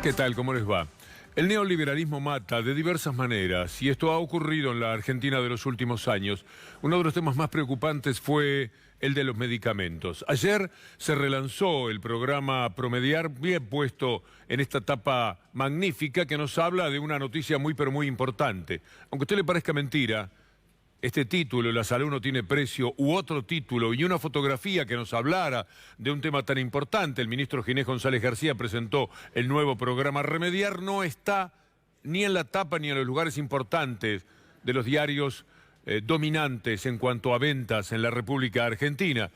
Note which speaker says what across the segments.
Speaker 1: ¿Qué tal? ¿Cómo les va? El neoliberalismo mata de diversas maneras y esto ha ocurrido en la Argentina de los últimos años. Uno de los temas más preocupantes fue el de los medicamentos. Ayer se relanzó el programa Promediar, bien puesto en esta etapa magnífica que nos habla de una noticia muy pero muy importante. Aunque a usted le parezca mentira, este título, La salud no tiene precio, u otro título y una fotografía que nos hablara de un tema tan importante, el ministro Ginés González García presentó el nuevo programa Remediar, no está ni en la tapa ni en los lugares importantes de los diarios dominantes en cuanto a ventas en la República Argentina.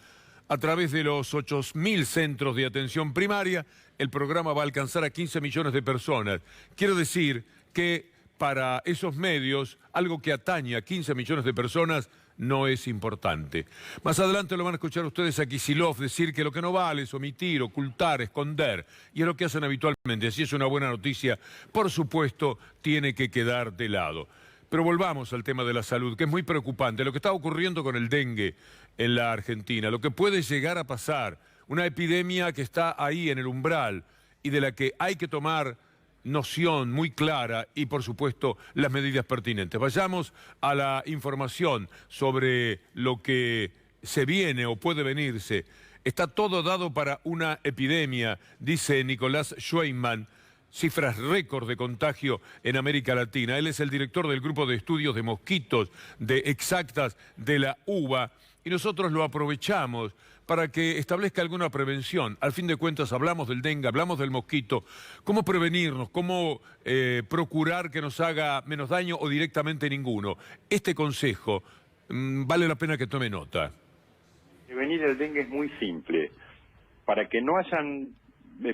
Speaker 1: A través de los 8.000 centros de atención primaria, el programa va a alcanzar a 15 millones de personas. Quiero decir que para esos medios, algo que atañe a 15 millones de personas no es importante. Más adelante lo van a escuchar ustedes a Kicillof decir que lo que no vale es omitir, ocultar, esconder, y es lo que hacen habitualmente. Si es una buena noticia, por supuesto, tiene que quedar de lado. Pero volvamos al tema de la salud, que es muy preocupante. Lo que está ocurriendo con el dengue en la Argentina, lo que puede llegar a pasar, una epidemia que está ahí en el umbral y de la que hay que tomar noción muy clara y, por supuesto, las medidas pertinentes. Vayamos a la información sobre lo que se viene o puede venirse. Está todo dado para una epidemia, dice Nicolás Schweinman, cifras récord de contagio en América Latina. Él es el director del Grupo de Estudios de Mosquitos de Exactas de la UBA y nosotros lo aprovechamos para que establezca alguna prevención. Al fin de cuentas hablamos del dengue, hablamos del mosquito. ¿Cómo prevenirnos? ¿Cómo procurar que nos haga menos daño o directamente ninguno? Este consejo vale la pena que tome nota.
Speaker 2: Prevenir el dengue es muy simple. Para que no hayan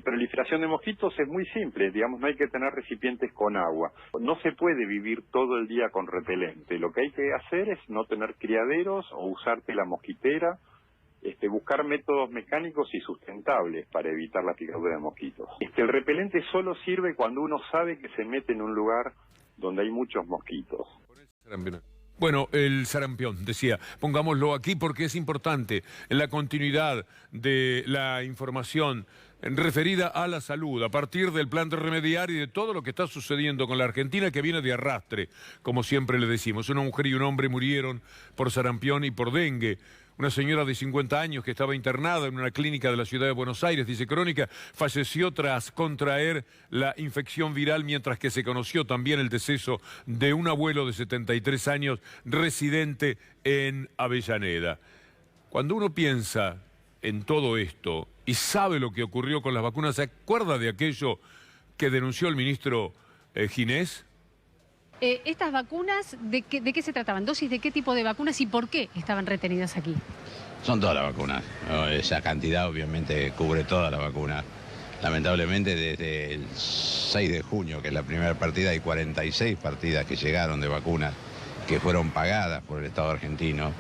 Speaker 2: proliferación de mosquitos es muy simple, digamos, no hay que tener recipientes con agua. No se puede vivir todo el día con repelente. Lo que hay que hacer es no tener criaderos o usar tela mosquitera, buscar métodos mecánicos y sustentables para evitar la picadura de mosquitos. El repelente solo sirve cuando uno sabe que se mete en un lugar donde hay muchos mosquitos.
Speaker 1: Bueno, el sarampión, decía, pongámoslo aquí porque es importante en la continuidad de la información referida a la salud, a partir del plan de Remediar y de todo lo que está sucediendo con la Argentina que viene de arrastre, como siempre le decimos. Una mujer y un hombre murieron por sarampión y por dengue. Una señora de 50 años que estaba internada en una clínica de la ciudad de Buenos Aires, dice Crónica, falleció tras contraer la infección viral, mientras que se conoció también el deceso de un abuelo de 73 años residente en Avellaneda. Cuando uno piensa en todo esto y sabe lo que ocurrió con las vacunas, ¿se acuerda de aquello que denunció el ministro Ginés?
Speaker 3: ¿Estas vacunas, de qué se trataban? ¿Dosis de qué tipo de vacunas y por qué estaban retenidas aquí?
Speaker 4: Son todas las vacunas. Esa cantidad obviamente cubre todas las vacunas. Lamentablemente desde el 6 de junio, que es la primera partida, hay 46 partidas que llegaron de vacunas que fueron pagadas por el Estado argentino,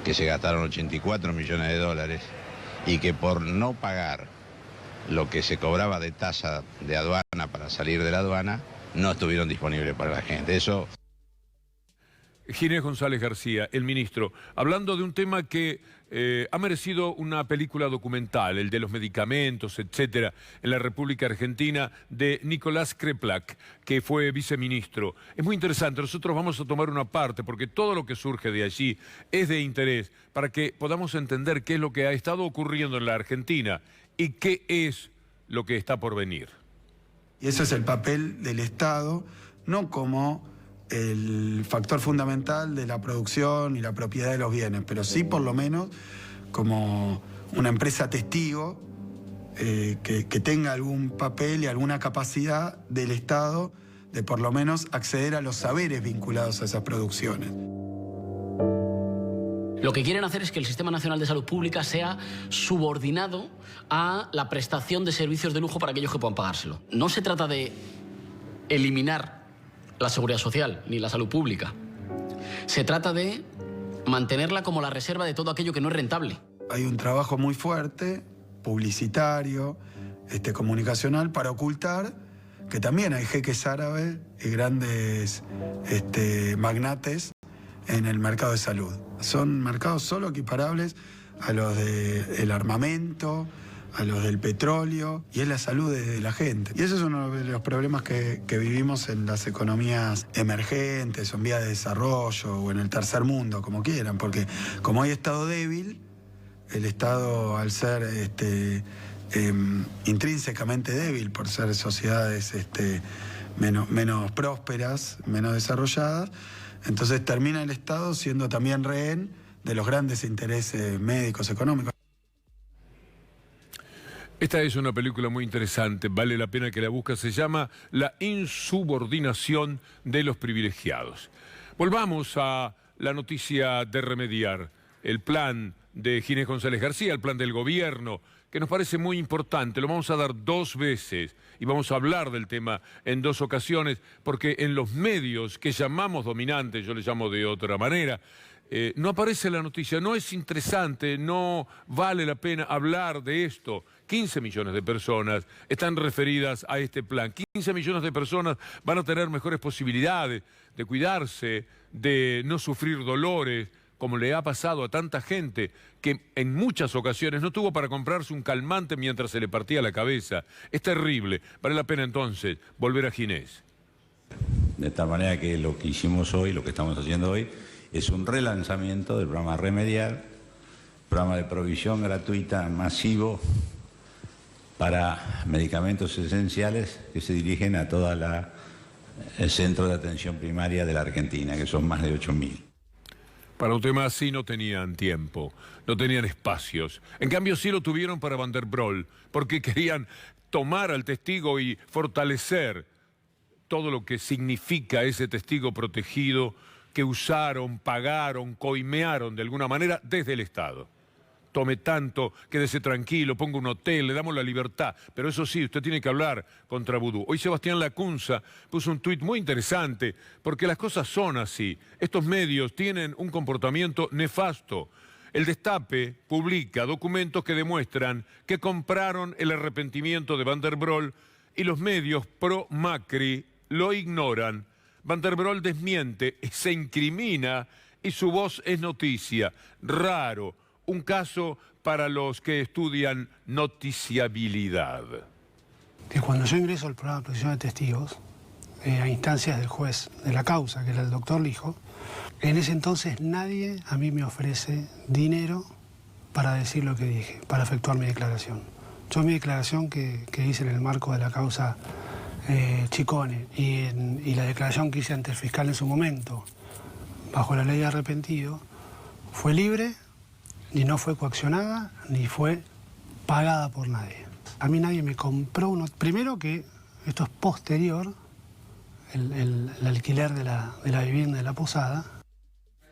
Speaker 4: que se gastaron 84 millones de dólares y que por no pagar lo que se cobraba de tasa de aduana para salir de la aduana, no estuvieron disponibles para la gente. Eso.
Speaker 1: Ginés González García, el ministro, hablando de un tema que ha merecido una película documental, el de los medicamentos, etcétera, en la República Argentina, de Nicolás Kreplak, que fue viceministro. Es muy interesante, nosotros vamos a tomar una parte, porque todo lo que surge de allí es de interés, para que podamos entender qué es lo que ha estado ocurriendo en la Argentina y qué es lo que está por venir.
Speaker 5: Y ese es el papel del Estado, no como el factor fundamental de la producción y la propiedad de los bienes, pero sí por lo menos como una empresa testigo que tenga algún papel y alguna capacidad del Estado de por lo menos acceder a los saberes vinculados a esas producciones.
Speaker 6: Lo que quieren hacer es que el Sistema Nacional de Salud Pública sea subordinado a la prestación de servicios de lujo para aquellos que puedan pagárselo. No se trata de eliminar la seguridad social ni la salud pública. Se trata de mantenerla como la reserva de todo aquello que no es rentable.
Speaker 5: Hay un trabajo muy fuerte, publicitario, comunicacional, para ocultar que también hay jeques árabes y grandes magnates en el mercado de salud. Son mercados solo equiparables a los del armamento, a los del petróleo, y es la salud de la gente. Y ese es uno de los problemas que vivimos en las economías emergentes, o en vías de desarrollo, o en el tercer mundo, como quieran, porque como hay Estado débil, el Estado, al ser intrínsecamente débil, por ser sociedades menos prósperas, menos desarrolladas, entonces termina el Estado siendo también rehén de los grandes intereses médicos, económicos.
Speaker 1: Esta es una película muy interesante, vale la pena que la busques, se llama La insubordinación de los privilegiados. Volvamos a la noticia de remediar, el plan de Ginés González García, el plan del gobierno, que nos parece muy importante. Lo vamos a dar 2 veces y vamos a hablar del tema en 2 ocasiones, porque en los medios que llamamos dominantes, yo les llamo de otra manera, no aparece la noticia, no es interesante, no vale la pena hablar de esto. 15 millones de personas están referidas a este plan. 15 millones de personas van a tener mejores posibilidades de cuidarse, de no sufrir dolores, como le ha pasado a tanta gente que en muchas ocasiones no tuvo para comprarse un calmante mientras se le partía la cabeza. Es terrible. Vale la pena entonces volver a Ginés.
Speaker 4: De tal manera que lo que hicimos hoy, lo que estamos haciendo hoy, es un relanzamiento del programa Remediar, programa de provisión gratuita masivo para medicamentos esenciales que se dirigen a todo el centro de atención primaria de la Argentina, que son más de 8.000.
Speaker 1: Para un tema así no tenían tiempo, no tenían espacios. En cambio sí lo tuvieron para Van der Broel, porque querían tomar al testigo y fortalecer todo lo que significa ese testigo protegido que usaron, pagaron, coimearon de alguna manera desde el Estado. Tome tanto, quédese tranquilo, ponga un hotel, le damos la libertad. Pero eso sí, usted tiene que hablar contra Vudú. Hoy Sebastián Lacunza puso un tuit muy interesante, porque las cosas son así. Estos medios tienen un comportamiento nefasto. El Destape publica documentos que demuestran que compraron el arrepentimiento de Van der Broel y los medios pro Macri lo ignoran. Van der Broel desmiente, se incrimina y su voz es noticia. Raro. Un caso para los que estudian noticiabilidad.
Speaker 7: Que cuando yo ingreso al programa de protección de testigos, a instancias del juez de la causa, que era el doctor Lijo, en ese entonces nadie a mí me ofrece dinero para decir lo que dije, para efectuar mi declaración. Yo mi declaración que hice en el marco de la causa Chicone y la declaración que hice ante el fiscal en su momento, bajo la ley de arrepentido, fue libre, ni no fue coaccionada, ni fue pagada por nadie. A mí nadie me compró uno. Primero que esto es posterior, el alquiler de la vivienda de la posada.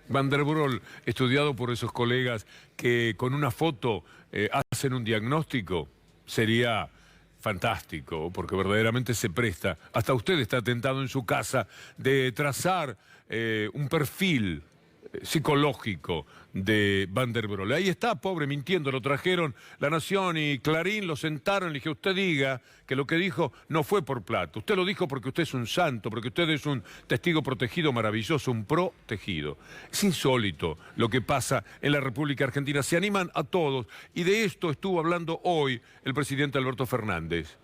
Speaker 1: Van der Broel, estudiado por esos colegas que con una foto hacen un diagnóstico, sería fantástico, porque verdaderamente se presta. Hasta usted está tentado en su casa de trazar un perfil psicológico de Van der Broel. Ahí está, pobre, mintiendo, lo trajeron La Nación y Clarín, lo sentaron, le dije, usted diga que lo que dijo no fue por plata, usted lo dijo porque usted es un santo, porque usted es un testigo protegido maravilloso, un protegido. Es insólito lo que pasa en la República Argentina, se animan a todos, y de esto estuvo hablando hoy el presidente Alberto Fernández.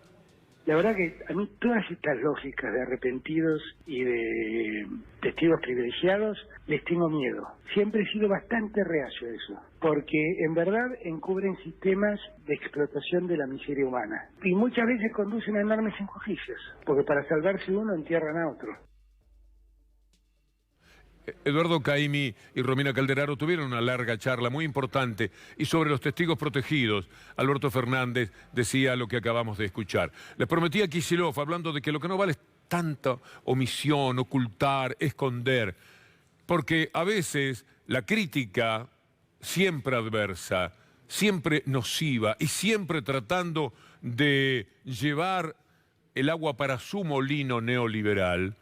Speaker 8: La verdad que a mí todas estas lógicas de arrepentidos y de testigos privilegiados les tengo miedo. Siempre he sido bastante reacio a eso, porque en verdad encubren sistemas de explotación de la miseria humana. Y muchas veces conducen a enormes injusticias, porque para salvarse uno entierran a otro.
Speaker 1: Eduardo Caimi y Romina Calderaro tuvieron una larga charla muy importante y sobre los testigos protegidos. Alberto Fernández decía lo que acabamos de escuchar. Les prometí a Kicillof, hablando de que lo que no vale es tanta omisión, ocultar, esconder, porque a veces la crítica, siempre adversa, siempre nociva y siempre tratando de llevar el agua para su molino neoliberal,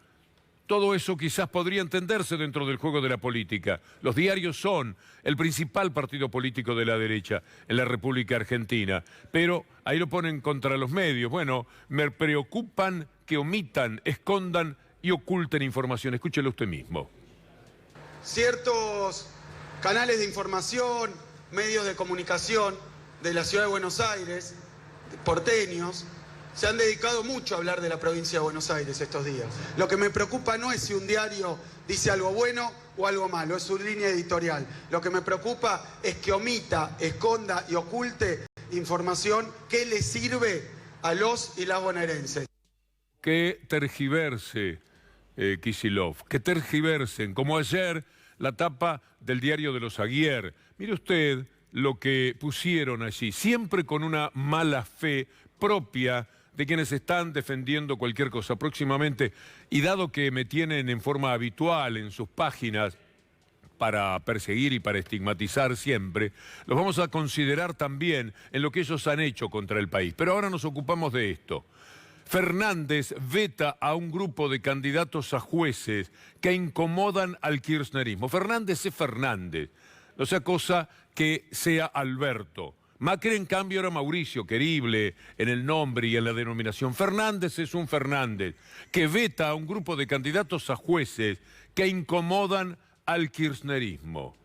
Speaker 1: todo eso quizás podría entenderse dentro del juego de la política. Los diarios son el principal partido político de la derecha en la República Argentina, pero ahí lo ponen contra los medios. Bueno, me preocupan que omitan, escondan y oculten información. Escúchelo usted mismo.
Speaker 9: Ciertos canales de información, medios de comunicación,
Speaker 5: de la ciudad de Buenos Aires, porteños, se han dedicado mucho a hablar de la provincia de Buenos Aires estos días. Lo que me preocupa no es si un diario dice algo bueno o algo malo, es su línea editorial. Lo que me preocupa es que omita, esconda y oculte información que le sirve a los y las bonaerenses.
Speaker 1: Que tergiverse, Kicillof, que tergiversen, como ayer la tapa del diario de los Aguiar. Mire usted lo que pusieron allí, siempre con una mala fe propia de quienes están defendiendo cualquier cosa próximamente, y dado que me tienen en forma habitual en sus páginas para perseguir y para estigmatizar siempre, los vamos a considerar también en lo que ellos han hecho contra el país. Pero ahora nos ocupamos de esto. Fernández veta a un grupo de candidatos a jueces que incomodan al kirchnerismo. Fernández es Fernández, no sea cosa que sea Alberto. Macri, en cambio, era Mauricio, querible en el nombre y en la denominación. Fernández es un Fernández que veta a un grupo de candidatos a jueces que incomodan al kirchnerismo.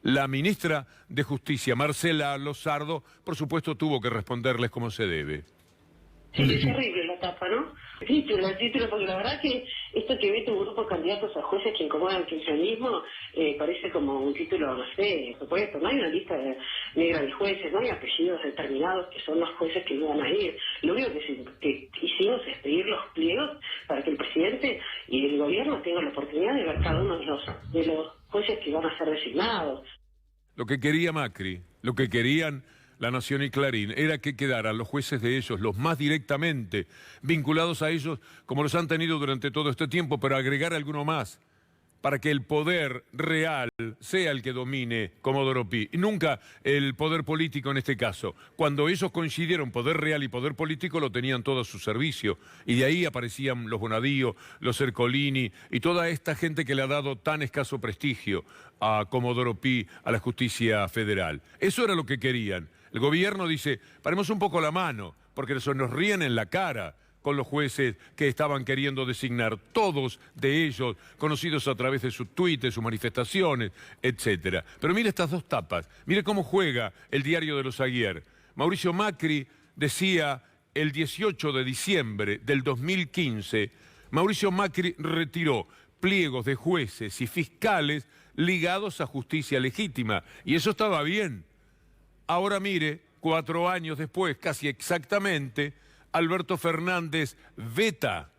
Speaker 1: La ministra de Justicia, Marcela Lozardo, por supuesto, tuvo que responderles como se debe.
Speaker 9: Sí, es horrible la tapa, ¿no? El título, porque la verdad que esto que vete un grupo de candidatos a jueces que incomodan el kirchnerismo parece como un título, no sé, supuesto. No hay una lista negra de jueces, no hay apellidos determinados que son los jueces que iban a ir. Lo único que hicimos es pedir los pliegos para que el presidente y el gobierno tengan la oportunidad de ver cada uno de los jueces que van a ser designados.
Speaker 1: Lo que quería Macri, lo que querían La Nación y Clarín, era que quedaran los jueces de ellos, los más directamente vinculados a ellos, como los han tenido durante todo este tiempo, pero agregar alguno más, para que el poder real sea el que domine Comodoro Pi, y nunca el poder político en este caso. Cuando ellos coincidieron, poder real y poder político, lo tenían todo a su servicio, y de ahí aparecían los Bonadío, los Ercolini, y toda esta gente que le ha dado tan escaso prestigio a Comodoro Pi, a la justicia federal. Eso era lo que querían. El gobierno dice, paremos un poco la mano, porque eso nos ríen en la cara con los jueces que estaban queriendo designar, todos de ellos conocidos a través de sus tuits, de sus manifestaciones, etc. Pero mire estas dos tapas, mire cómo juega el diario de los Aguiar. Mauricio Macri decía el 18 de diciembre del 2015, Mauricio Macri retiró pliegos de jueces y fiscales ligados a justicia legítima, y eso estaba bien. Ahora mire, 4 años después, casi exactamente, Alberto Fernández veta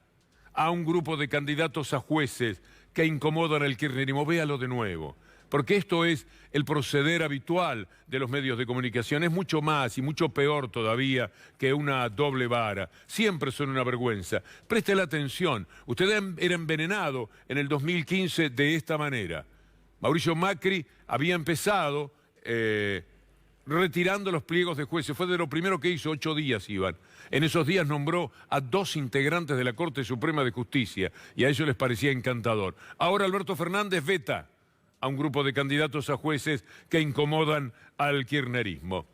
Speaker 1: a un grupo de candidatos a jueces que incomodan al kirchnerismo. Véalo de nuevo, porque esto es el proceder habitual de los medios de comunicación. Es mucho más y mucho peor todavía que una doble vara. Siempre son una vergüenza. Preste la atención. Usted era envenenado en el 2015 de esta manera. Mauricio Macri había empezado retirando los pliegos de jueces. Fue de lo primero que hizo, 8 días iban. En esos días nombró a 2 integrantes de la Corte Suprema de Justicia y a ellos les parecía encantador. Ahora Alberto Fernández veta a un grupo de candidatos a jueces que incomodan al kirchnerismo.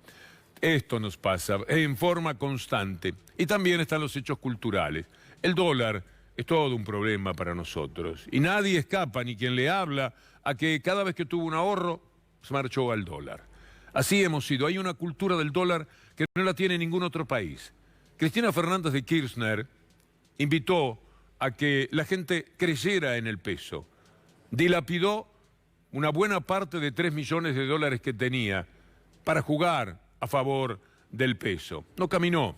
Speaker 1: Esto nos pasa en forma constante. Y también están los hechos culturales. El dólar es todo un problema para nosotros. Y nadie escapa, ni quien le habla, a que cada vez que tuvo un ahorro, se marchó al dólar. Así hemos sido. Hay una cultura del dólar que no la tiene ningún otro país. Cristina Fernández de Kirchner invitó a que la gente creyera en el peso. Dilapidó una buena parte de 3 millones de dólares que tenía para jugar a favor del peso. No caminó,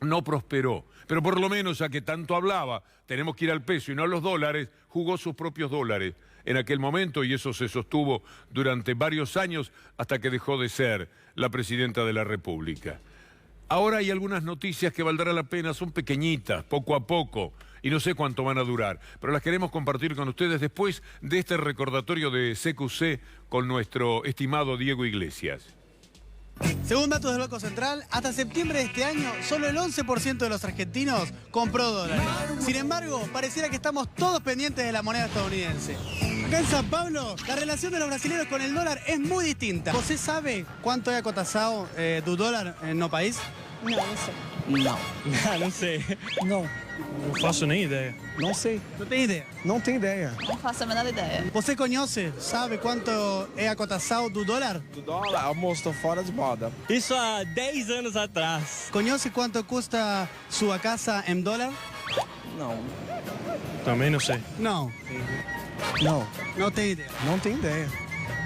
Speaker 1: no prosperó, pero por lo menos, ya que tanto hablaba, tenemos que ir al peso y no a los dólares, jugó sus propios dólares en aquel momento, y eso se sostuvo durante varios años hasta que dejó de ser la presidenta de la República. Ahora hay algunas noticias que valdrá la pena, son pequeñitas, poco a poco, y no sé cuánto van a durar, pero las queremos compartir con ustedes después de este recordatorio de CQC con nuestro estimado Diego Iglesias.
Speaker 10: Según datos del Banco Central, hasta septiembre de este año, solo el 11% de los argentinos compró dólares. Sin embargo, pareciera que estamos todos pendientes de la moneda estadounidense. Acá en San Pablo, la relación de los brasileños con el dólar es muy distinta. ¿Usted sabe cuánto ha cotizado tu dólar en no país?
Speaker 11: No, no sé. Não.
Speaker 12: Não sei.
Speaker 11: Não.
Speaker 12: Não faço nem ideia.
Speaker 11: Não sei.
Speaker 10: Não tem ideia.
Speaker 11: Não tenho ideia.
Speaker 13: Não faço a menor ideia.
Speaker 10: Você conhece, sabe quanto é a cotação do dólar?
Speaker 11: Do dólar? Moço, tô fora de moda.
Speaker 12: Isso há 10 anos atrás.
Speaker 10: Conhece quanto custa sua casa em dólar?
Speaker 11: Não.
Speaker 12: Também não sei.
Speaker 10: Não.
Speaker 11: Não.
Speaker 10: Não tem ideia.
Speaker 11: Não tenho ideia.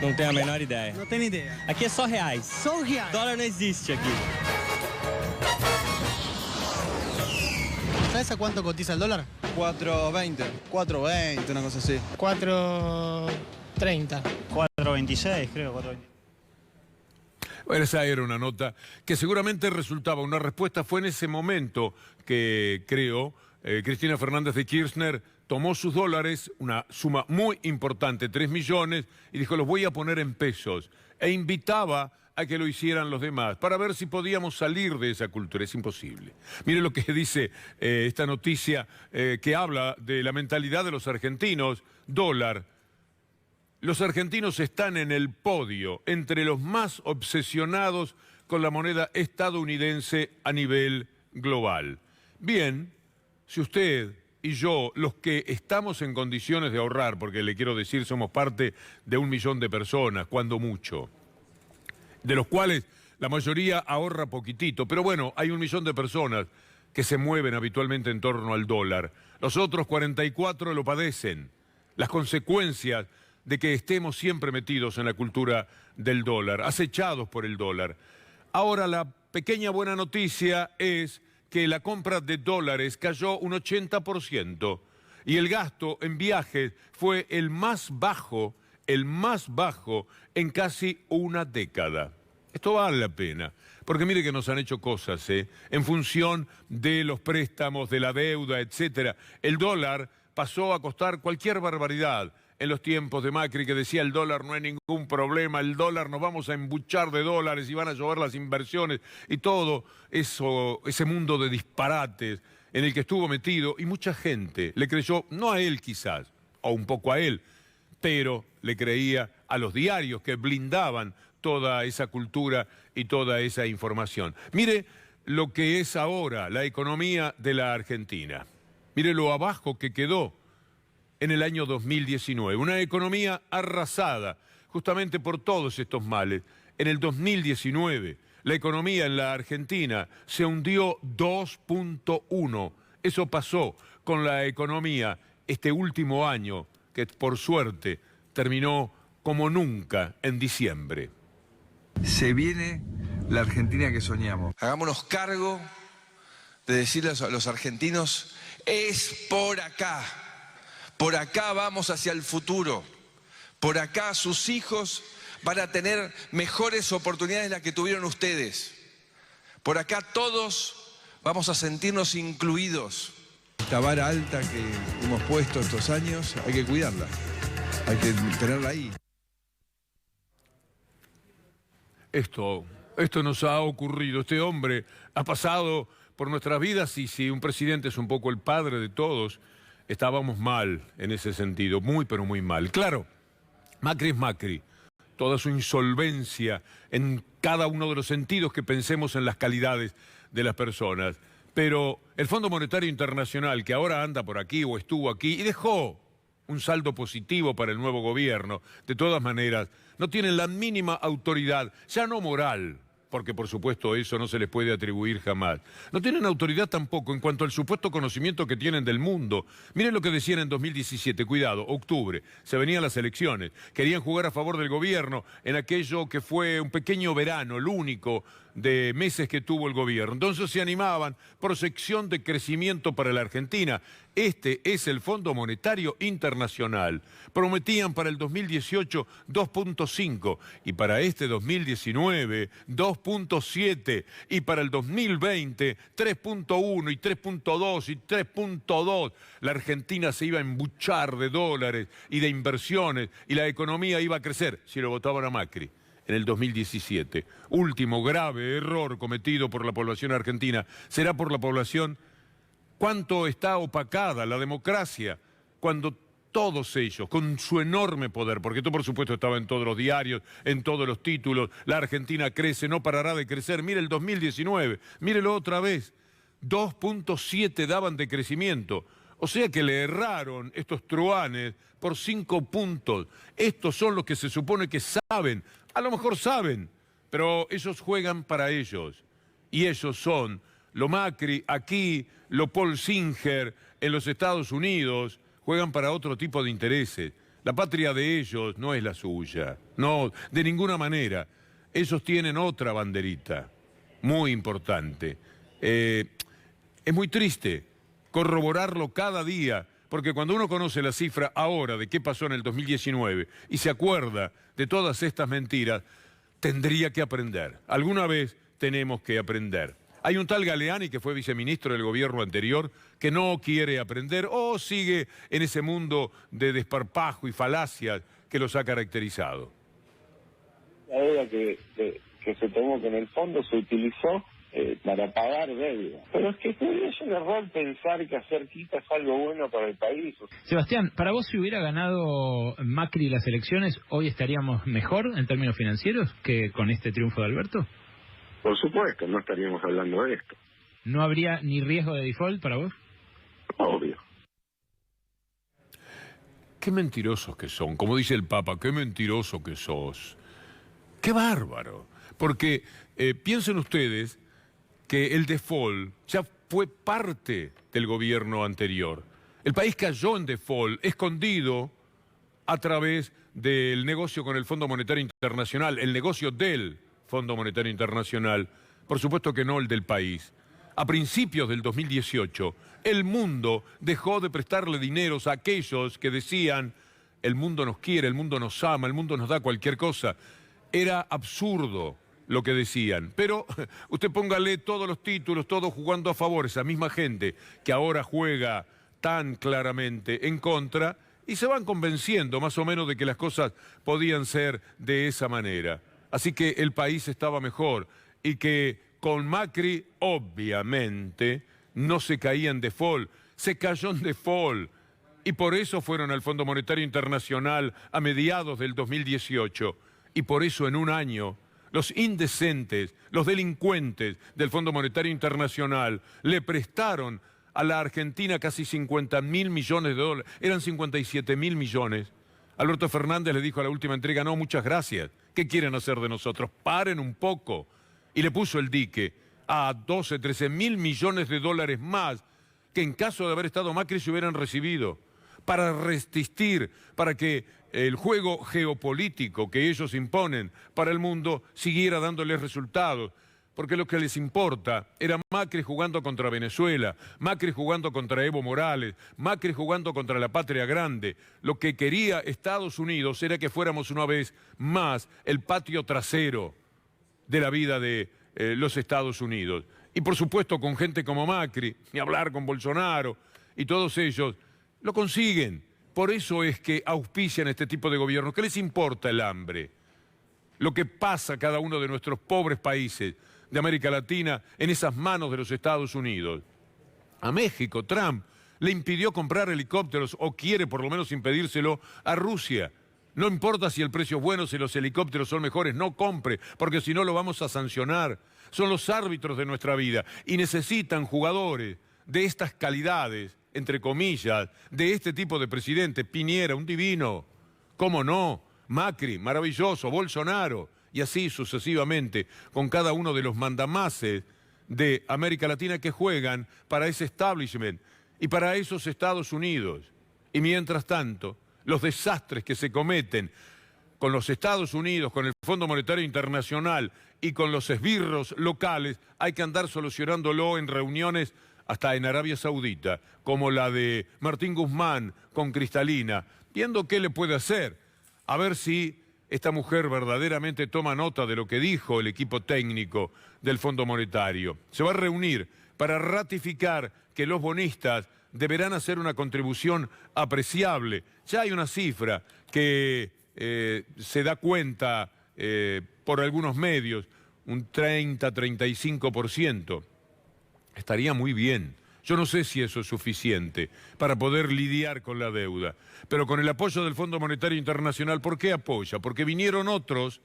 Speaker 12: Não tenho a menor ideia.
Speaker 10: Não tem ideia.
Speaker 12: Aqui é só reais.
Speaker 10: Só reais.
Speaker 12: Dólar não existe aqui.
Speaker 10: ¿Sabes a cuánto cotiza el dólar?
Speaker 11: 4.20. 4.20, una cosa así.
Speaker 10: 4.30.
Speaker 12: 4.26, creo. 4.26.
Speaker 1: Bueno, esa era una nota que seguramente resultaba una respuesta. Fue en ese momento que creo Cristina Fernández de Kirchner tomó sus dólares, una suma muy importante, 3 millones, y dijo, los voy a poner en pesos. E invitaba a que lo hicieran los demás, para ver si podíamos salir de esa cultura. Es imposible. Mire lo que dice esta noticia que habla de la mentalidad de los argentinos. Dólar. Los argentinos están en el podio, entre los más obsesionados con la moneda estadounidense a nivel global. Bien, si usted y yo, los que estamos en condiciones de ahorrar, porque le quiero decir, somos parte de 1 millón de personas, cuando mucho, de los cuales la mayoría ahorra poquitito, pero bueno, hay 1 millón de personas que se mueven habitualmente en torno al dólar. Los otros 44 lo padecen. Las consecuencias de que estemos siempre metidos en la cultura del dólar, acechados por el dólar. Ahora, la pequeña buena noticia es que la compra de dólares cayó un 80% y el gasto en viajes fue el más bajo en casi una década. Esto vale la pena, porque mire que nos han hecho cosas, en función de los préstamos, de la deuda, etcétera. El dólar pasó a costar cualquier barbaridad en los tiempos de Macri, que decía el dólar no hay ningún problema, el dólar nos vamos a embuchar de dólares y van a llover las inversiones y todo eso, ese mundo de disparates en el que estuvo metido, y mucha gente le creyó, no a él quizás, o un poco a él, pero le creía a los diarios que blindaban toda esa cultura y toda esa información. Mire lo que es ahora la economía de la Argentina. Mire lo abajo que quedó en el año 2019. Una economía arrasada justamente por todos estos males. En el 2019 la economía en la Argentina se hundió 2.1. Eso pasó con la economía este último año, que por suerte terminó como nunca en diciembre.
Speaker 14: Se viene la Argentina que soñamos. Hagámonos cargo de decirles a los argentinos, es por acá. Por acá vamos hacia el futuro. Por acá sus hijos van a tener mejores oportunidades de las que tuvieron ustedes. Por acá todos vamos a sentirnos incluidos. Esta vara alta que hemos puesto estos años, hay que cuidarla. Hay que tenerla ahí.
Speaker 1: Esto nos ha ocurrido. Este hombre ha pasado por nuestras vidas y si un presidente es un poco el padre de todos, estábamos mal en ese sentido, muy pero muy mal. Claro, Macri es Macri, toda su insolvencia en cada uno de los sentidos que pensemos en las calidades de las personas. Pero el Fondo Monetario Internacional, que ahora anda por aquí o estuvo aquí y dejó un saldo positivo para el nuevo gobierno, de todas maneras, no tienen la mínima autoridad, ya no moral, porque por supuesto eso no se les puede atribuir jamás. No tienen autoridad tampoco en cuanto al supuesto conocimiento que tienen del mundo. Miren lo que decían en 2017, cuidado, octubre, se venían las elecciones, querían jugar a favor del gobierno en aquello que fue un pequeño verano, el único de meses que tuvo el gobierno. Entonces se animaban, proyección de crecimiento para la Argentina. Este es el Fondo Monetario Internacional. Prometían para el 2018 2.5 y para este 2019 2.7 y para el 2020 3.1 y 3.2 y 3.2. La Argentina se iba a embuchar de dólares y de inversiones y la economía iba a crecer si lo votaban a Macri. En el 2017. Último grave error cometido por la población argentina. Será por la población cuánto está opacada la democracia cuando todos ellos, con su enorme poder, porque esto por supuesto estaba en todos los diarios, en todos los títulos, la Argentina crece, no parará de crecer. Mire el 2019, mírelo otra vez. 2.7 daban de crecimiento. O sea que le erraron estos truanes por 5 puntos. Estos son los que se supone que saben. A lo mejor saben, pero ellos juegan para ellos. Y ellos son lo Macri aquí, lo Paul Singer en los Estados Unidos. Juegan para otro tipo de intereses. La patria de ellos no es la suya. No, de ninguna manera. Ellos tienen otra banderita muy importante. Es muy triste corroborarlo cada día, porque cuando uno conoce la cifra ahora de qué pasó en el 2019 y se acuerda de todas estas mentiras, tendría que aprender. Alguna vez tenemos que aprender. Hay un tal Galeani que fue viceministro del gobierno anterior que no quiere aprender o sigue en ese mundo de desparpajo y falacias que los ha caracterizado.
Speaker 13: La deuda que se tomó, que en el fondo se utilizó para pagar deuda. Pero es que es un error pensar que hacer quita es algo bueno para el país.
Speaker 15: Sebastián, para vos, si hubiera ganado Macri las elecciones, ¿hoy estaríamos mejor en términos financieros que con este triunfo de Alberto?
Speaker 13: Por supuesto, no estaríamos hablando de esto.
Speaker 15: ¿No habría ni riesgo de default para vos?
Speaker 13: Obvio.
Speaker 1: Qué mentirosos que son, como dice el Papa, qué mentiroso que sos. Qué bárbaro. Porque piensen ustedes que el default ya fue parte del gobierno anterior. El país cayó en default, escondido a través del negocio con el Fondo Monetario Internacional, el negocio del Fondo Monetario Internacional, por supuesto que no el del país. A principios del 2018, el mundo dejó de prestarle dineros a aquellos que decían el mundo nos quiere, el mundo nos ama, el mundo nos da cualquier cosa. Era absurdo lo que decían, pero usted póngale todos los títulos, todos jugando a favor, esa misma gente que ahora juega tan claramente en contra, y se van convenciendo más o menos de que las cosas podían ser de esa manera. Así que el país estaba mejor y que con Macri, obviamente, no se caía en default, se cayó en default. Y por eso fueron al Fondo Monetario Internacional a mediados del 2018. Y por eso en un año los indecentes, los delincuentes del Fondo Monetario Internacional le prestaron a la Argentina casi 50.000 millones de dólares. Eran 57.000 millones. Alberto Fernández le dijo a la última entrega, no, muchas gracias. ¿Qué quieren hacer de nosotros? Paren un poco. Y le puso el dique a 12, 13.000 millones de dólares más que en caso de haber estado Macri se hubieran recibido para resistir, para que el juego geopolítico que ellos imponen para el mundo siguiera dándoles resultados. Porque lo que les importa era Macri jugando contra Venezuela, Macri jugando contra Evo Morales, Macri jugando contra la patria grande. Lo que quería Estados Unidos era que fuéramos una vez más el patio trasero de la vida de los Estados Unidos. Y por supuesto con gente como Macri, ni hablar con Bolsonaro, y todos ellos lo consiguen. Por eso es que auspician este tipo de gobiernos. ¿Qué les importa el hambre? Lo que pasa a cada uno de nuestros pobres países de América Latina en esas manos de los Estados Unidos. A México, Trump le impidió comprar helicópteros, o quiere por lo menos impedírselo a Rusia. No importa si el precio es bueno, si los helicópteros son mejores, no compre, porque si no lo vamos a sancionar. Son los árbitros de nuestra vida y necesitan jugadores de estas calidades, entre comillas, de este tipo de presidente. Piñera, un divino, ¿cómo no? Macri, maravilloso, Bolsonaro, y así sucesivamente, con cada uno de los mandamases de América Latina que juegan para ese establishment y para esos Estados Unidos. Y mientras tanto, los desastres que se cometen con los Estados Unidos, con el Fondo Monetario Internacional y con los esbirros locales, hay que andar solucionándolo en reuniones hasta en Arabia Saudita, como la de Martín Guzmán con Cristalina, viendo qué le puede hacer, a ver si esta mujer verdaderamente toma nota de lo que dijo el equipo técnico del Fondo Monetario. Se va a reunir para ratificar que los bonistas deberán hacer una contribución apreciable. Ya hay una cifra que se da cuenta por algunos medios, un 30-35%. Estaría muy bien. Yo no sé si eso es suficiente para poder lidiar con la deuda, pero con el apoyo del Fondo Monetario Internacional, ¿por qué apoya? Porque vinieron otros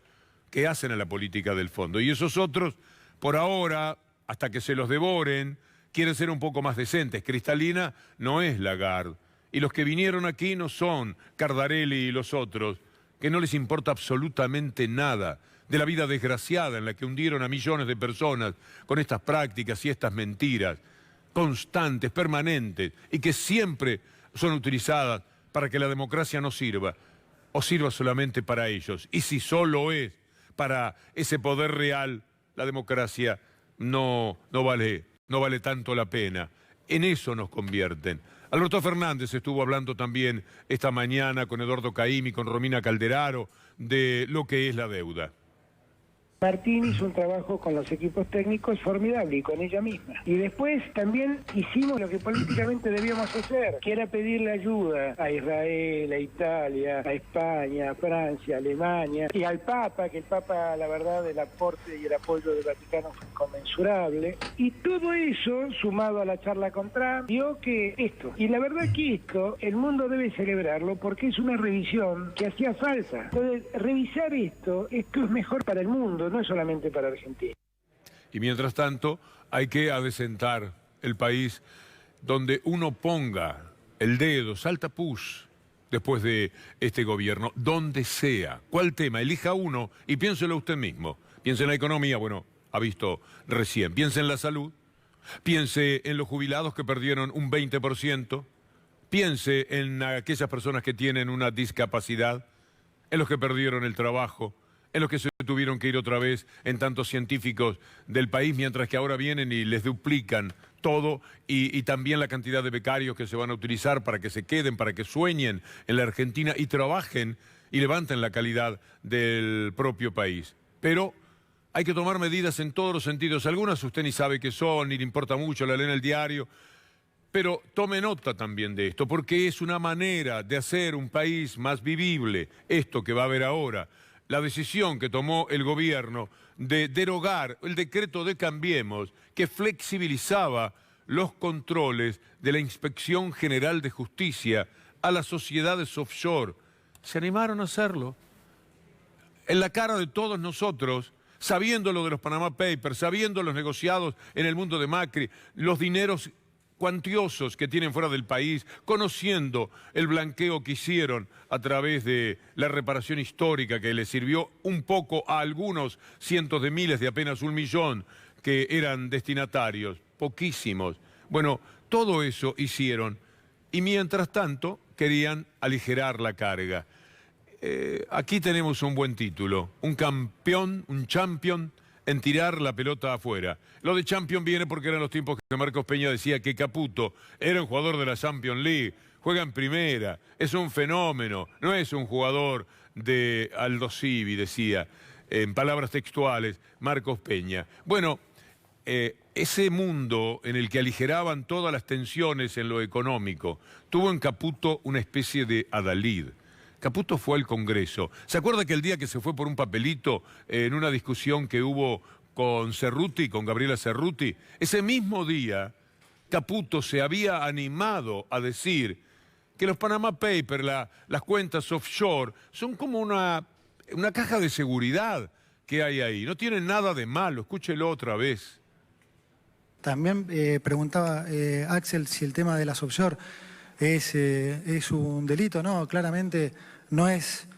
Speaker 1: que hacen a la política del fondo, y esos otros, por ahora, hasta que se los devoren, quieren ser un poco más decentes. Cristalina no es Lagarde. Y los que vinieron aquí no son Cardarelli y los otros, que no les importa absolutamente nada de la vida desgraciada en la que hundieron a millones de personas con estas prácticas y estas mentiras constantes, permanentes, y que siempre son utilizadas para que la democracia no sirva, o sirva solamente para ellos. Y si solo es para ese poder real, la democracia no vale tanto la pena. En eso nos convierten. Alberto Fernández estuvo hablando también esta mañana con Eduardo Caimi, con Romina Calderaro, de lo que es la deuda.
Speaker 8: Martín hizo un trabajo con los equipos técnicos formidable y con ella misma. Y después también hicimos lo que políticamente debíamos hacer, que era pedirle ayuda a Israel, a Italia, a España, a Francia, a Alemania y al Papa, que el Papa, la verdad, el aporte y el apoyo del Vaticano fue inconmensurable. Y todo eso, sumado a la charla con Trump, dio que esto, y la verdad que esto, el mundo debe celebrarlo porque es una revisión que hacía falta. Entonces, revisar esto es mejor para el mundo, no es solamente para Argentina.
Speaker 1: Y mientras tanto, hay que adecentar el país donde uno ponga el dedo, salta push, después de este gobierno, donde sea. ¿Cuál tema? Elija uno y piénselo usted mismo. Piense en la economía, bueno, ha visto recién. Piense en la salud, piense en los jubilados que perdieron un 20%, piense en aquellas personas que tienen una discapacidad, en los que perdieron el trabajo, en los que se tuvieron que ir otra vez en tantos científicos del país, mientras que ahora vienen y les duplican todo, y también la cantidad de becarios que se van a utilizar para que se queden, para que sueñen en la Argentina y trabajen y levanten la calidad del propio país. Pero hay que tomar medidas en todos los sentidos. Algunas usted ni sabe qué son, ni le importa mucho, la lee en el diario. Pero tome nota también de esto, porque es una manera de hacer un país más vivible, esto que va a haber ahora. La decisión que tomó el gobierno de derogar el decreto de Cambiemos, que flexibilizaba los controles de la Inspección General de Justicia a las sociedades offshore. Se animaron a hacerlo. En la cara de todos nosotros, sabiendo lo de los Panama Papers, sabiendo los negociados en el mundo de Macri, los dineros cuantiosos que tienen fuera del país, conociendo el blanqueo que hicieron a través de la reparación histórica que les sirvió un poco a algunos cientos de miles de apenas 1 millón que eran destinatarios, poquísimos. Bueno, todo eso hicieron y mientras tanto querían aligerar la carga. Aquí tenemos un buen título, un campeón, un champion en tirar la pelota afuera. Lo de champion viene porque eran los tiempos que Marcos Peña decía que Caputo era un jugador de la Champions League, juega en primera, es un fenómeno, no es un jugador de Aldo Civi, decía, en palabras textuales, Marcos Peña. Bueno, ese mundo en el que aligeraban todas las tensiones en lo económico, tuvo en Caputo una especie de adalid. Caputo fue al Congreso. ¿Se acuerda que el día que se fue por un papelito en una discusión que hubo con Cerruti, con Gabriela Cerruti? Ese mismo día, Caputo se había animado a decir que los Panama Papers, las cuentas offshore, son como una caja de seguridad que hay ahí. No tienen nada de malo. Escúchelo otra vez.
Speaker 16: También preguntaba Axel si el tema de las offshore es un delito. No, claramente no es.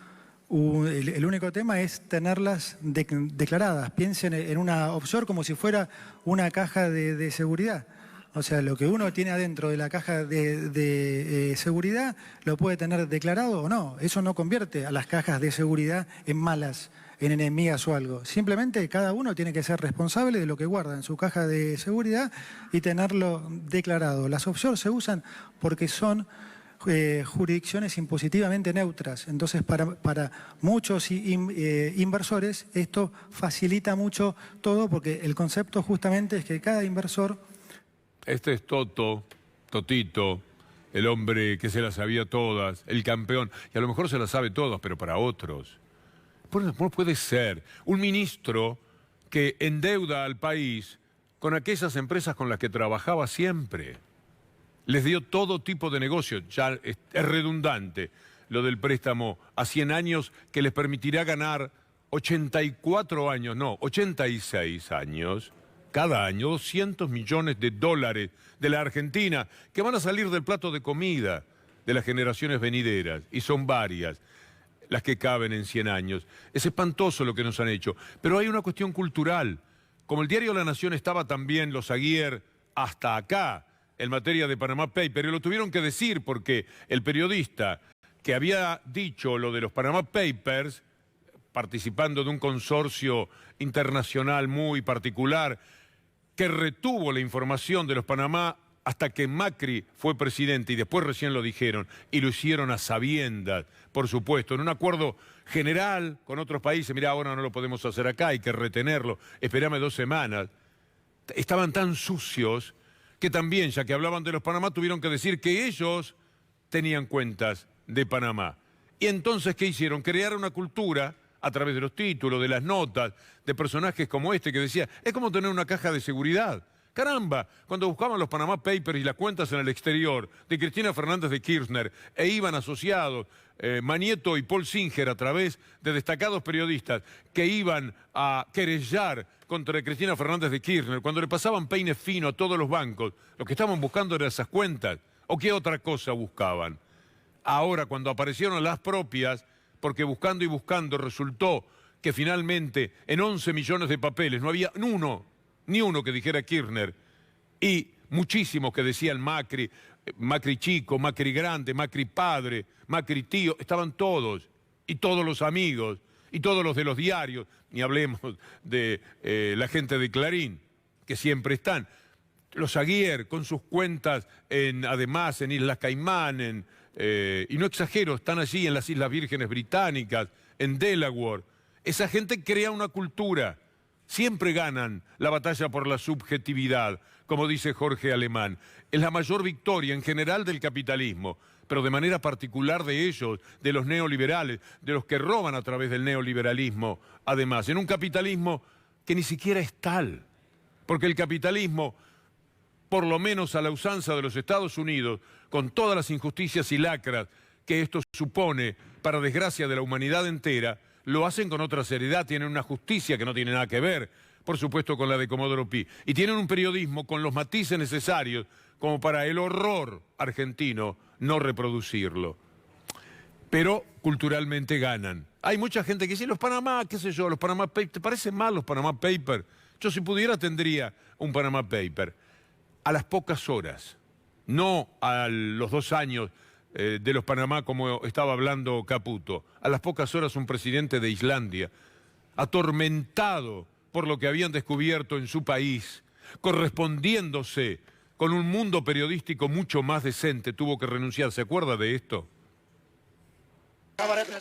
Speaker 16: El único tema es tenerlas declaradas. Piensen en una offshore como si fuera una caja de seguridad. O sea, lo que uno tiene adentro de la caja de seguridad lo puede tener declarado o no. Eso no convierte a las cajas de seguridad en malas, en enemigas o algo. Simplemente cada uno tiene que ser responsable de lo que guarda en su caja de seguridad y tenerlo declarado. Las offshore se usan porque son jurisdicciones impositivamente neutras. Entonces, para muchos inversores esto facilita mucho todo porque el concepto justamente es que cada inversor...
Speaker 1: Este es Totito, el hombre que se las sabía todas, el campeón, y a lo mejor se las sabe todas, pero para otros. No puede ser un ministro que endeuda al país con aquellas empresas con las que trabajaba siempre. Les dio todo tipo de negocios, ya es redundante lo del préstamo a 100 años que les permitirá ganar 86 años cada año 200 millones de dólares de la Argentina que van a salir del plato de comida de las generaciones venideras, y son varias las que caben en 100 años. Es espantoso lo que nos han hecho, pero hay una cuestión cultural. Como el diario La Nación estaba también los Aguiar hasta acá en materia de Panama Papers, y lo tuvieron que decir porque el periodista que había dicho lo de los Panama Papers, participando de un consorcio internacional muy particular, que retuvo la información de los Panamá hasta que Macri fue presidente, y después recién lo dijeron, y lo hicieron a sabiendas, por supuesto, en un acuerdo general con otros países. Mirá, ahora no lo podemos hacer acá, hay que retenerlo, espérame 2 semanas. Estaban tan sucios que también, ya que hablaban de los Panamá, tuvieron que decir que ellos tenían cuentas de Panamá. Y entonces, ¿qué hicieron? Crear una cultura a través de los títulos, de las notas, de personajes como este que decía, es como tener una caja de seguridad. Caramba, cuando buscaban los Panama Papers y las cuentas en el exterior de Cristina Fernández de Kirchner, e iban asociados Manieto y Paul Singer a través de destacados periodistas que iban a querellar contra Cristina Fernández de Kirchner, cuando le pasaban peine fino a todos los bancos, lo que estaban buscando eran esas cuentas, ¿o qué otra cosa buscaban? Ahora, cuando aparecieron las propias, porque buscando y buscando resultó que finalmente en 11 millones de papeles no había ni uno que dijera Kirchner, y muchísimos que decían Macri, Macri chico, Macri grande, Macri padre, Macri tío, estaban todos, y todos los amigos, y todos los de los diarios, ni hablemos de la gente de Clarín, que siempre están. Los Aguiar, con sus cuentas además en Islas Caimán, y no exagero, están allí en las Islas Vírgenes Británicas, en Delaware. Esa gente crea una cultura. Siempre ganan la batalla por la subjetividad, como dice Jorge Alemán. Es la mayor victoria en general del capitalismo, pero de manera particular de ellos, de los neoliberales, de los que roban a través del neoliberalismo, además, en un capitalismo que ni siquiera es tal, porque el capitalismo, por lo menos a la usanza de los Estados Unidos, con todas las injusticias y lacras que esto supone para desgracia de la humanidad entera, lo hacen con otra seriedad, tienen una justicia que no tiene nada que ver, por supuesto, con la de Comodoro Pi, y tienen un periodismo con los matices necesarios como para el horror argentino no reproducirlo. Pero culturalmente ganan. Hay mucha gente que dice, los Panamá, qué sé yo, los Panama Papers, ¿te parecen mal los Panama Papers? Yo si pudiera tendría un Panama Paper. A las pocas horas, no a los 2 años de los Panamá, como estaba hablando Caputo. A las pocas horas un presidente de Islandia, atormentado por lo que habían descubierto en su país, correspondiéndose con un mundo periodístico mucho más decente, tuvo que renunciar. ¿Se acuerda de esto?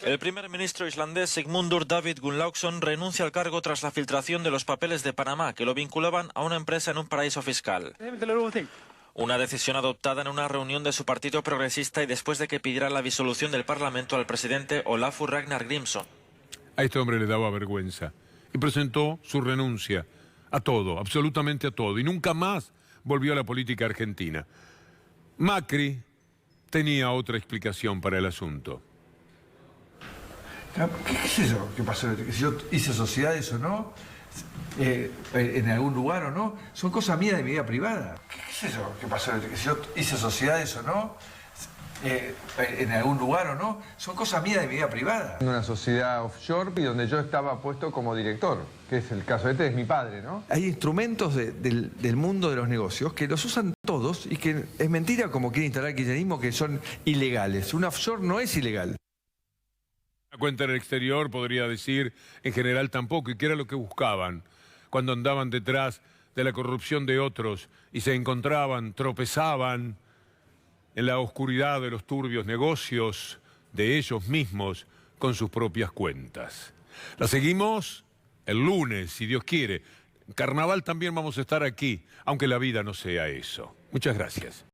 Speaker 17: El primer ministro islandés Sigmundur David Gunnlaugsson renuncia al cargo tras la filtración de los papeles de Panamá que lo vinculaban a una empresa en un paraíso fiscal. Una decisión adoptada en una reunión de su partido progresista y después de que pidiera la disolución del Parlamento al presidente Olafur Ragnar Grímsson.
Speaker 1: A este hombre le daba vergüenza y presentó su renuncia a todo, absolutamente a todo, y nunca más volvió a la política argentina. Macri tenía otra explicación para el asunto.
Speaker 18: ¿Qué sé yo? ¿Qué pasó? Si yo hice sociedades o no, en algún lugar o no, son cosas mías de mi vida privada. ¿Qué sé yo? ¿Qué pasó? Si yo hice sociedades o no, en algún lugar o no, son cosas mías de mi vida privada.
Speaker 19: Una sociedad offshore y donde yo estaba puesto como director, que es el caso es mi padre, ¿no?
Speaker 18: Hay instrumentos del mundo de los negocios que los usan todos y que es mentira como quiere instalar el kirchnerismo que son ilegales. Una offshore no es ilegal.
Speaker 1: La cuenta en el exterior, podría decir, en general tampoco, y que era lo que buscaban cuando andaban detrás de la corrupción de otros y se encontraban, tropezaban en la oscuridad de los turbios negocios de ellos mismos con sus propias cuentas. La seguimos el lunes, si Dios quiere. Carnaval también vamos a estar aquí, aunque la vida no sea eso. Muchas gracias.